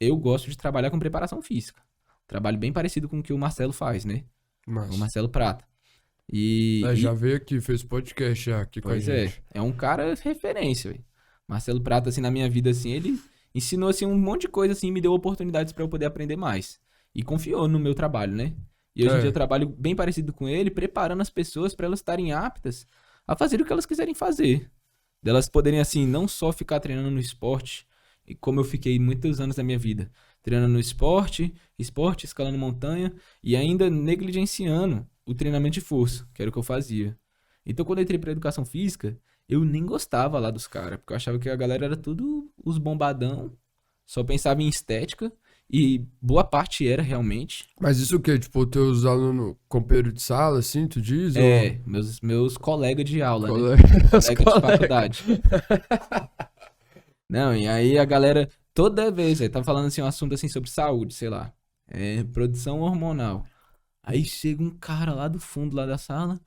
eu gosto de trabalhar com preparação física. Trabalho bem parecido com o que o Marcelo faz, né? O Mas, Marcelo Prata. E, já veio aqui, fez podcast já aqui com a pois é, gente. é um cara referência, velho. Marcelo Prata, assim, na minha vida, assim, ele ensinou, assim, um monte de coisa, assim, e me deu oportunidades pra eu poder aprender mais. E confiou no meu trabalho, né? E hoje em dia eu É, trabalho bem parecido com ele, preparando as pessoas pra elas estarem aptas a fazer o que elas quiserem fazer. Delas poderem, assim, não só ficar treinando no esporte, e como eu fiquei muitos anos da minha vida, treinando no esporte, escalando montanha, e ainda negligenciando o treinamento de força, que era o que eu fazia. Então, quando eu entrei pra educação física, eu nem gostava lá dos caras, porque eu achava que a galera era tudo os bombadão, só pensava em estética, e boa parte era realmente. mas isso o quê? Tipo, teus alunos, companheiro de sala, assim, tu diz? Ou É, meus colegas de aula, né? colega? Os Colega de colegas. faculdade. Não, e aí a galera, toda vez, aí tá falando assim, um assunto assim sobre saúde, sei lá, produção hormonal. Aí chega um cara lá do fundo lá da sala,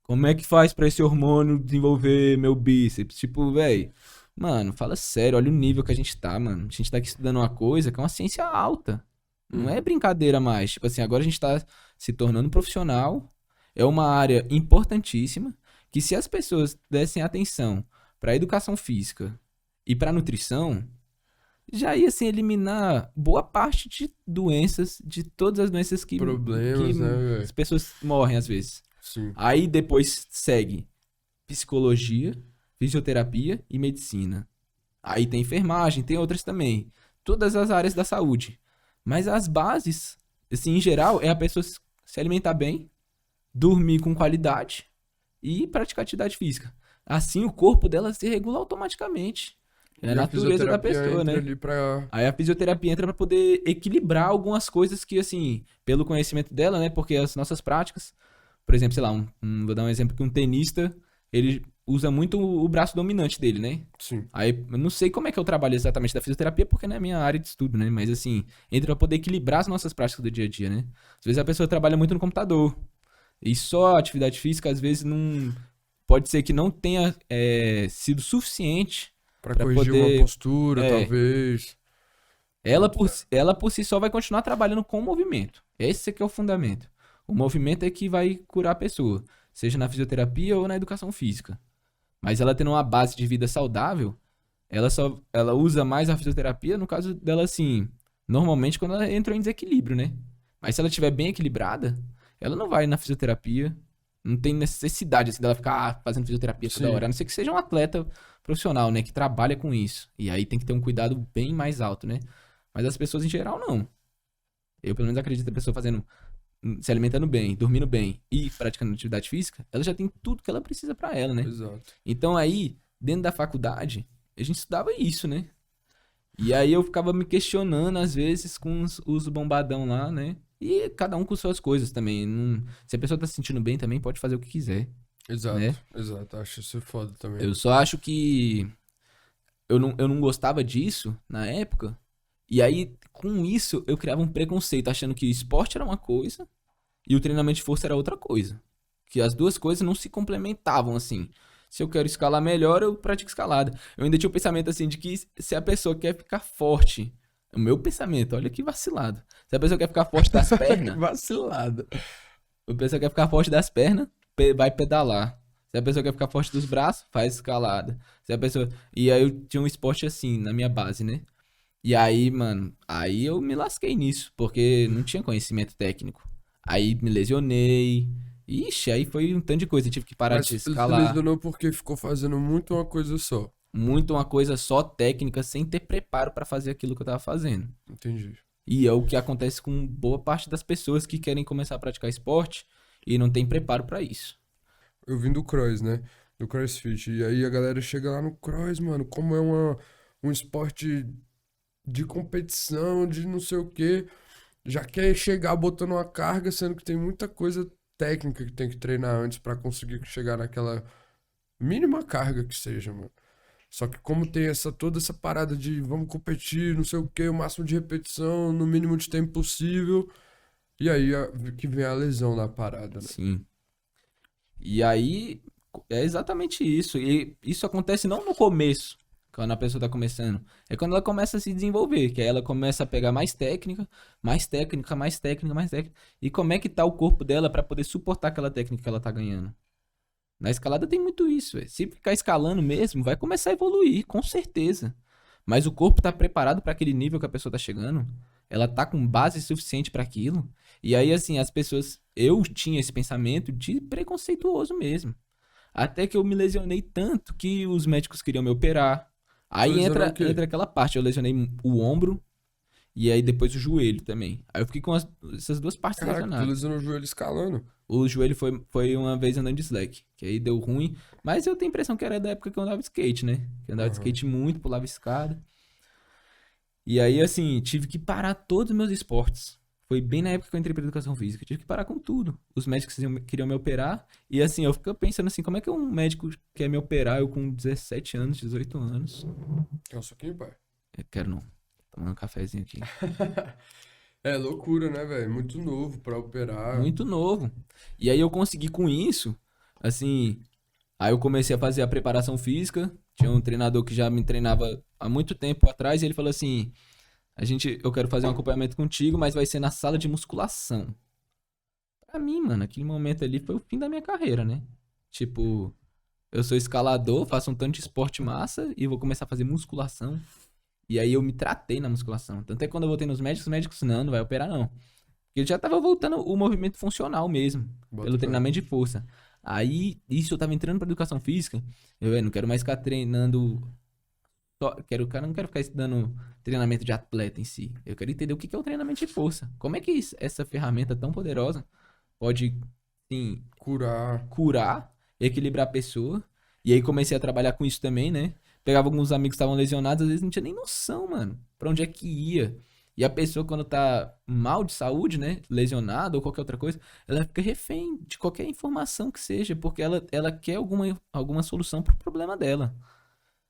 como é que faz pra esse hormônio desenvolver meu bíceps? Tipo, velho, mano, fala sério, olha o nível que a gente tá, mano. A gente tá aqui estudando uma coisa que é uma ciência alta. Não é Uhum. brincadeira mais. Tipo assim, agora a gente tá se tornando profissional, é uma área importantíssima, que se as pessoas dessem atenção pra educação física e pra nutrição, já ia assim eliminar boa parte de doenças, de todas as doenças que Problemas, né, as velho? pessoas morrem às vezes. Sim. Aí depois segue psicologia, fisioterapia e medicina. Aí tem enfermagem, tem outras também. Todas as áreas da saúde. Mas as bases, assim, em geral, é a pessoa se alimentar bem, dormir com qualidade e praticar atividade física. Assim o corpo dela se regula automaticamente. É a E a natureza da fisioterapia pessoa, entra né? ali pra. Aí a fisioterapia entra para poder equilibrar algumas coisas que, assim, pelo conhecimento dela, né? Porque as nossas práticas, por exemplo, sei lá, vou dar um exemplo que um tenista, ele usa muito o braço dominante dele, né? Sim. Aí eu não sei como é que é o trabalho exatamente da fisioterapia, porque não é minha área de estudo, né? Mas assim, entra pra poder equilibrar as nossas práticas do dia a dia, né? Às vezes a pessoa trabalha muito no computador. E só a atividade física, às vezes, não. Pode ser que não tenha sido suficiente Pra para corrigir uma poder. postura, É, talvez. ela Boto por, fé. si- ela por si só vai continuar trabalhando com o movimento. Esse que é o fundamento. O movimento é que vai curar a pessoa, seja na fisioterapia ou na educação física. Mas ela tendo uma base de vida saudável, ela usa mais a fisioterapia no caso dela assim, normalmente quando ela entrou em desequilíbrio, né? Mas se ela estiver bem equilibrada, ela não vai na fisioterapia, não tem necessidade assim dela ficar fazendo fisioterapia toda hora, a Sim, não ser que seja um atleta profissional, né, que trabalha com isso. E aí tem que ter um cuidado bem mais alto, né? Mas as pessoas em geral não. Eu pelo menos acredito que a pessoa fazendo se alimentando bem, dormindo bem e praticando atividade física, ela já tem tudo que ela precisa pra ela, né? exato. Então aí, dentro da faculdade, a gente estudava isso, né? E aí eu ficava me questionando, às vezes, com os bombadão lá, né? E cada um com suas coisas também. Se a pessoa tá se sentindo bem também, pode fazer o que quiser, né? Exato, exato. Acho isso foda também. Eu só acho que eu não gostava disso na época. E aí, com isso, eu criava um preconceito, achando que o esporte era uma coisa e o treinamento de força era outra coisa. Que as duas coisas não se complementavam, assim. Se eu quero escalar melhor, eu pratico escalada. Eu ainda tinha o pensamento, assim, de que se a pessoa quer ficar forte, o meu pensamento, olha que vacilado. Se a pessoa quer ficar forte das Que pernas, vacilada. a pessoa quer ficar forte das pernas, vai pedalar. Se a pessoa quer ficar forte dos braços, faz escalada. Se a pessoa. E aí eu tinha um esporte assim, na minha base, né? E aí, mano, aí eu me lasquei nisso, porque não tinha conhecimento técnico. Aí me lesionei. Ixi, aí foi um tanto de coisa. Eu tive que parar Mas de se escalar. lesionou porque ficou fazendo muito uma coisa só. Muito uma coisa só técnica, sem ter preparo pra fazer aquilo que eu tava fazendo. Entendi. E é o que acontece com boa parte das pessoas que querem começar a praticar esporte e não tem preparo pra isso. Eu vim do cross, né? Do CrossFit. E aí a galera chega lá no cross, mano, como é um esporte de competição, de não sei o quê, já quer chegar botando uma carga, sendo que tem muita coisa técnica que tem que treinar antes pra conseguir chegar naquela mínima carga que seja, mano. Só que como tem toda essa parada de vamos competir, não sei o quê, o máximo de repetição, no mínimo de tempo possível, e aí que vem a lesão na parada, né? Sim. E aí é exatamente isso. E isso acontece não no começo. quando a pessoa tá começando? É quando ela começa a se desenvolver, que aí ela começa a pegar mais técnica, mais técnica, mais técnica, mais técnica. E como é que tá o corpo dela pra poder suportar aquela técnica que ela tá ganhando? Na escalada tem muito isso, velho. Se ficar escalando mesmo, vai começar a evoluir, com certeza. Mas o corpo tá preparado pra aquele nível que a pessoa tá chegando? Ela tá com base suficiente pra aquilo? E aí, assim, as pessoas. Eu tinha esse pensamento de preconceituoso mesmo. Até que eu me lesionei tanto que os médicos queriam me operar. Tu Aí lesionou o quê? entra aquela parte. Eu lesionei o ombro e aí depois o joelho também. Aí eu fiquei com essas duas partes Caraca, tu lesionadas. lesionou o joelho escalando. O joelho foi uma vez andando de slack, que aí deu ruim. Mas eu tenho a impressão que era da época que eu andava de skate, né? Que eu andava de Aham. skate muito, pulava escada. E aí, assim, tive que parar todos os meus esportes. Foi bem na época que eu entrei pra educação física. Tive que parar com tudo. Os médicos queriam me operar. E assim, eu fico pensando assim, como é que um médico quer me operar, eu com 17 anos, 18 anos? Quer um suquinho, pai? Eu quero não. Tomando um cafezinho aqui. É loucura, né, velho? Muito novo pra operar. Muito novo. E aí eu consegui com isso, assim, aí eu comecei a fazer a preparação física. Tinha um treinador que já me treinava há muito tempo atrás, e ele falou assim: eu quero fazer um acompanhamento contigo, mas vai ser na sala de musculação. Pra mim, mano, aquele momento ali foi o fim da minha carreira, né? Tipo, eu sou escalador, faço um tanto de esporte massa e vou começar a fazer musculação. E aí eu me tratei na musculação. Tanto é que quando eu voltei nos médicos, os médicos, não vai operar não. Porque eu já tava voltando o movimento funcional mesmo, Bota pelo fé. treinamento de força. Aí, isso eu tava entrando pra educação física, não quero mais ficar treinando. Cara, não quero ficar estudando treinamento de atleta em si. Eu quero entender o que que é o treinamento de força. Como é que essa ferramenta tão poderosa pode, sim, Curar. curar, equilibrar a pessoa. E aí comecei a trabalhar com isso também, né? Pegava alguns amigos que estavam lesionados, às vezes não tinha nem noção, mano, pra onde é que ia. E a pessoa, quando tá mal de saúde, né? Lesionada ou qualquer outra coisa, ela fica refém de qualquer informação que seja, porque ela quer alguma solução pro problema dela.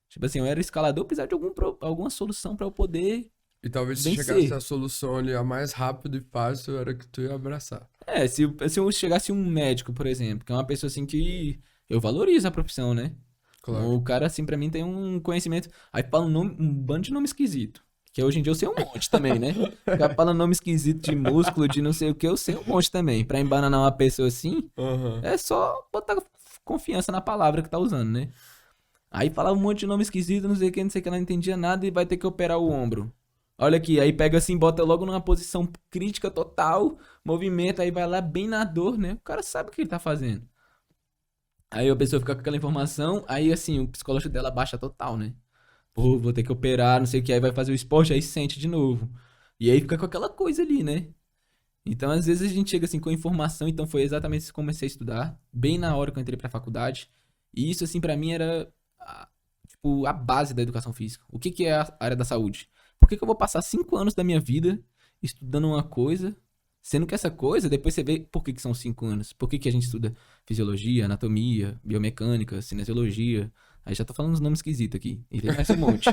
Tipo assim, eu era escalador, eu precisava de alguma solução pra eu poder E talvez se chegasse vencer. a solução ali a mais rápido e fácil, era que tu ia abraçar. Se eu chegasse um médico, por exemplo, que é uma pessoa assim que eu valorizo a profissão, né? Claro. O cara, assim, pra mim tem um conhecimento. Aí fala um bando de nome esquisito. Que hoje em dia eu sei um monte também, né? O cara fala nome esquisito de músculo, de não sei o que, eu sei um monte também. Pra embananar uma pessoa assim, Aham. é só botar confiança na palavra que tá usando, né? Aí fala um monte de nome esquisito, não sei o que, não sei o que, ela não entendia nada e vai ter que operar o ombro. Olha aqui, aí pega assim, bota logo numa posição crítica total, movimento, aí vai lá bem na dor, né? O cara sabe o que ele tá fazendo. Aí a pessoa fica com aquela informação, aí assim, o psicológico dela baixa total, né? Pô, vou ter que operar, não sei o que, aí vai fazer o esporte, aí sente de novo. E aí fica com aquela coisa ali, né? Então, às vezes a gente chega assim com informação, então foi exatamente isso que eu comecei a estudar, bem na hora que eu entrei pra faculdade. E isso, assim, pra mim era, tipo, a base da educação física. O que que é a área da saúde? Por que que eu vou passar 5 anos da minha vida estudando uma coisa, sendo que essa coisa, depois você vê por que que são 5 anos. Por que que a gente estuda fisiologia, anatomia, biomecânica, cinesiologia. Aí já tô falando uns nomes esquisitos aqui. E tem mais um monte.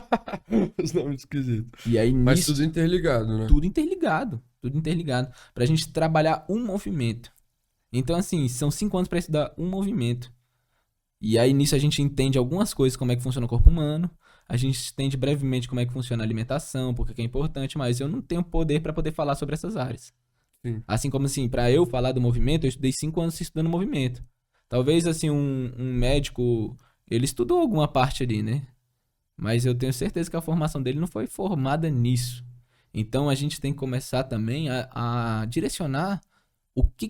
Os nomes esquisitos. E aí Mas nisso, tudo interligado, né? tudo interligado. Tudo interligado. Pra gente trabalhar um movimento. Então, assim, são 5 anos pra estudar um movimento. E aí nisso a gente entende algumas coisas, como é que funciona o corpo humano. A gente entende brevemente como é que funciona a alimentação, porque que é importante, mas eu não tenho poder pra poder falar sobre essas áreas. Sim. Assim como assim, pra eu falar do movimento, eu estudei 5 anos estudando movimento. Talvez assim, um médico, ele estudou alguma parte ali, né? Mas eu tenho certeza que a formação dele não foi formada nisso. Então a gente tem que começar também a direcionar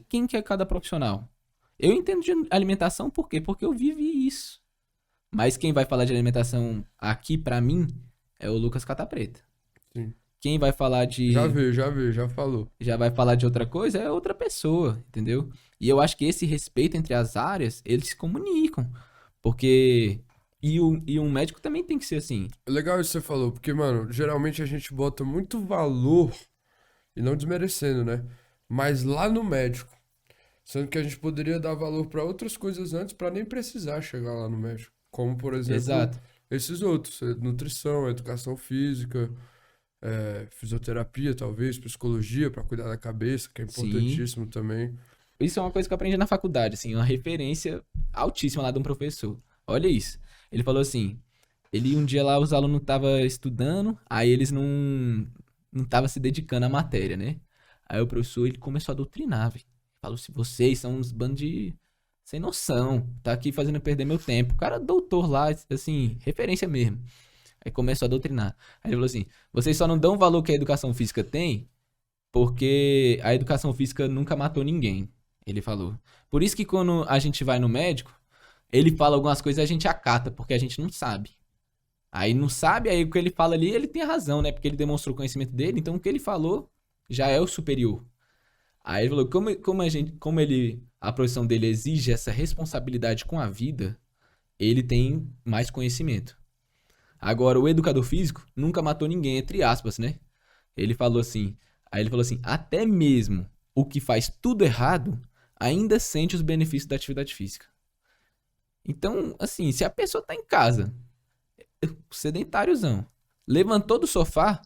quem que é cada profissional. Eu entendo de alimentação por quê? Porque eu vivi isso. Mas quem vai falar de alimentação aqui pra mim é o Lucas Catapreta. Sim. Quem vai falar Já falou. já vai falar de outra coisa é outra pessoa, entendeu? E eu acho que esse respeito entre as áreas, eles se comunicam. Porque. E um médico também tem que ser assim. Legal isso que você falou, porque, mano, geralmente a gente bota muito valor, e não desmerecendo, né? Mas lá no médico. Sendo que a gente poderia dar valor pra outras coisas antes pra nem precisar chegar lá no médico. Como, por exemplo, Exato. esses outros, nutrição, educação física, fisioterapia, talvez, psicologia pra cuidar da cabeça, que é Sim. importantíssimo também. Isso é uma coisa que eu aprendi na faculdade, assim, uma referência altíssima lá de um professor. Olha isso. Ele falou assim: Ele um dia lá, os alunos não estavam estudando, aí eles não estavam se dedicando à matéria, né? Aí o professor, ele começou a doutrinar, velho. Falou assim, vocês são uns bandos de sem noção, tá aqui fazendo eu perder meu tempo. O cara doutor lá, assim, referência mesmo. Aí começou a doutrinar. Aí ele falou assim, vocês só não dão o valor que a educação física tem porque a educação física nunca matou ninguém, ele falou. Por isso que quando a gente vai no médico, ele fala algumas coisas e a gente acata, porque a gente não sabe. Aí não sabe, aí o que ele fala ali, ele tem razão, né? Porque ele demonstrou o conhecimento dele, então o que ele falou já é o superior. Aí ele falou, a profissão dele exige essa responsabilidade com a vida, ele tem mais conhecimento. Agora, o educador físico nunca matou ninguém, entre aspas, né? Ele falou assim, aí ele falou assim, até mesmo o que faz tudo errado ainda sente os benefícios da atividade física. Então, assim, se a pessoa tá em casa, sedentáriozão, levantou do sofá,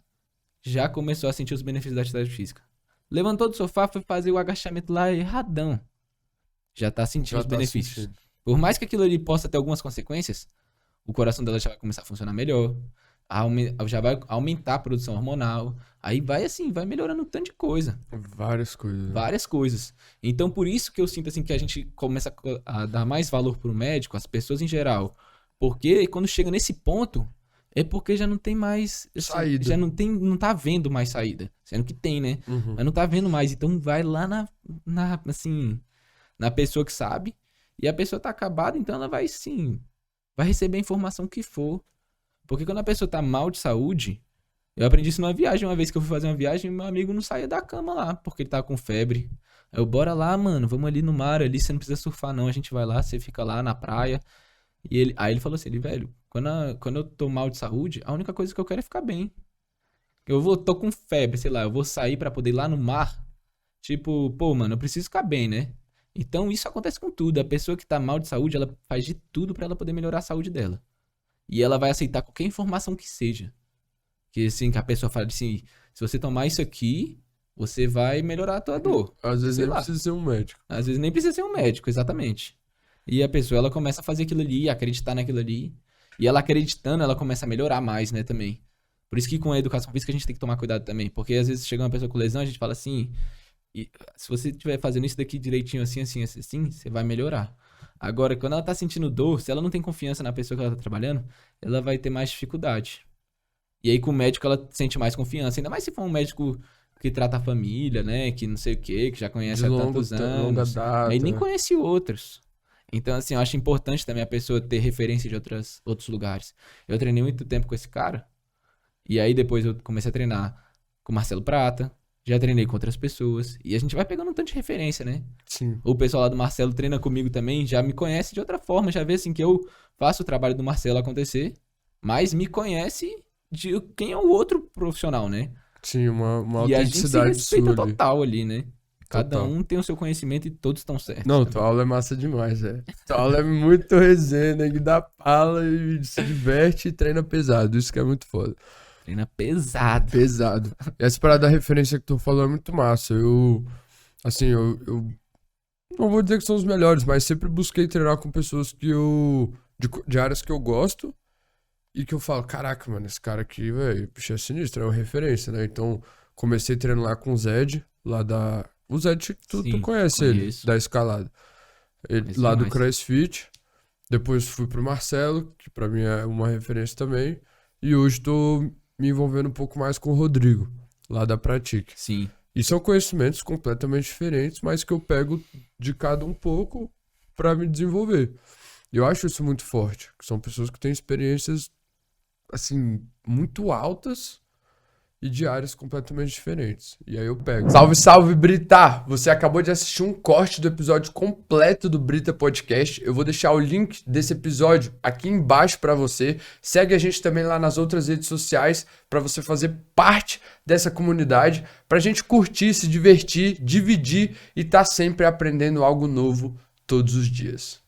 já começou a sentir os benefícios da atividade física. Levantou do sofá, foi fazer o agachamento lá erradão. Já tá sentindo os benefícios. Por mais que aquilo ali possa ter algumas consequências, o coração dela já vai começar a funcionar melhor, já vai aumentar a produção hormonal, aí vai assim, vai melhorando um tanto de coisa. Várias coisas. Né? Várias coisas. Então, por isso que eu sinto assim que a gente começa a dar mais valor pro médico, as pessoas em geral. Porque quando chega nesse ponto, é porque já não tem mais assim, saída. Já não tá vendo mais saída. Sendo que tem, né? Uhum. Mas não tá vendo mais. Então vai lá na pessoa que sabe. E a pessoa tá acabada, então ela vai sim. Vai receber a informação que for. Porque quando a pessoa tá mal de saúde, eu aprendi isso numa viagem. Uma vez que eu fui fazer uma viagem, meu amigo não saía da cama lá, porque ele tava com febre. Aí eu, bora lá, mano, vamos ali no mar, ali você não precisa surfar não, a gente vai lá, você fica lá na praia. Aí ele falou assim, velho, quando eu tô mal de saúde, a única coisa que eu quero é ficar bem. Tô com febre, sei lá, eu vou sair pra poder ir lá no mar. Tipo, pô, mano, eu preciso ficar bem, né? Então isso acontece com tudo. A pessoa que tá mal de saúde, ela faz de tudo pra ela poder melhorar a saúde dela. E ela vai aceitar qualquer informação que seja. Que assim, que a pessoa fala assim, se você tomar isso aqui, você vai melhorar a tua dor. Às vezes Sei nem lá. precisa ser um médico. Às vezes nem precisa ser um médico, exatamente. E a pessoa, ela começa a fazer aquilo ali, acreditar naquilo ali. E ela acreditando, ela começa a melhorar mais, né, também. Por isso que com a educação física a gente tem que tomar cuidado também. Porque às vezes chega uma pessoa com lesão, a gente fala assim, se você estiver fazendo isso daqui direitinho assim, assim, assim, assim, você vai melhorar. Agora, quando ela tá sentindo dor, se ela não tem confiança na pessoa que ela tá trabalhando, ela vai ter mais dificuldade. E aí com o médico ela sente mais confiança. Ainda mais se for um médico que trata a família, né? Que não sei o quê, que já conhece há tantos longa anos. data. Aí nem conhece outros. Então, assim, eu acho importante também a pessoa ter referência de outros lugares. Eu treinei muito tempo com esse cara. E aí depois eu comecei a treinar com o Marcelo Prata. Já treinei com outras pessoas. E a gente vai pegando um tanto de referência, né? Sim. O pessoal lá do Marcelo treina comigo também, já me conhece de outra forma. Já vê assim que eu faço o trabalho do Marcelo acontecer. Mas me conhece de quem é o outro profissional, né? Sim, uma E a gente se autenticidade respeita sua ali. total ali, né? Cada Total. um tem o seu conhecimento e todos estão certos. Não, também. tua aula é massa demais, é. Tua aula é muito resenha, né? Que dá pala e se diverte e treina pesado. Isso que é muito foda. Treina pesado. Pesado. E essa parada da referência que tu falou é muito massa. Eu não vou dizer que são os melhores, mas sempre busquei treinar com pessoas de áreas que eu gosto e que eu falo, caraca, mano, esse cara aqui, velho, bicho é sinistro, é uma referência, né? Então, comecei treinando lá com o Zed, o Zed, tu Sim, conhece ele, conheço. da escalada. Ele, Conheço lá do demais. CrossFit. Depois fui pro Marcelo, que pra mim é uma referência também. E hoje tô me envolvendo um pouco mais com o Rodrigo, lá da Pratique. Sim. E são conhecimentos completamente diferentes, mas que eu pego de cada um pouco pra me desenvolver. E eu acho isso muito forte, que são pessoas que têm experiências, assim, muito altas e de áreas completamente diferentes. E aí eu pego. Salve, salve, Brita! Você acabou de assistir um corte do episódio completo do Brita Podcast. Eu vou deixar o link desse episódio aqui embaixo pra você. Segue a gente também lá nas outras redes sociais pra você fazer parte dessa comunidade, pra gente curtir, se divertir, dividir e tá sempre aprendendo algo novo todos os dias.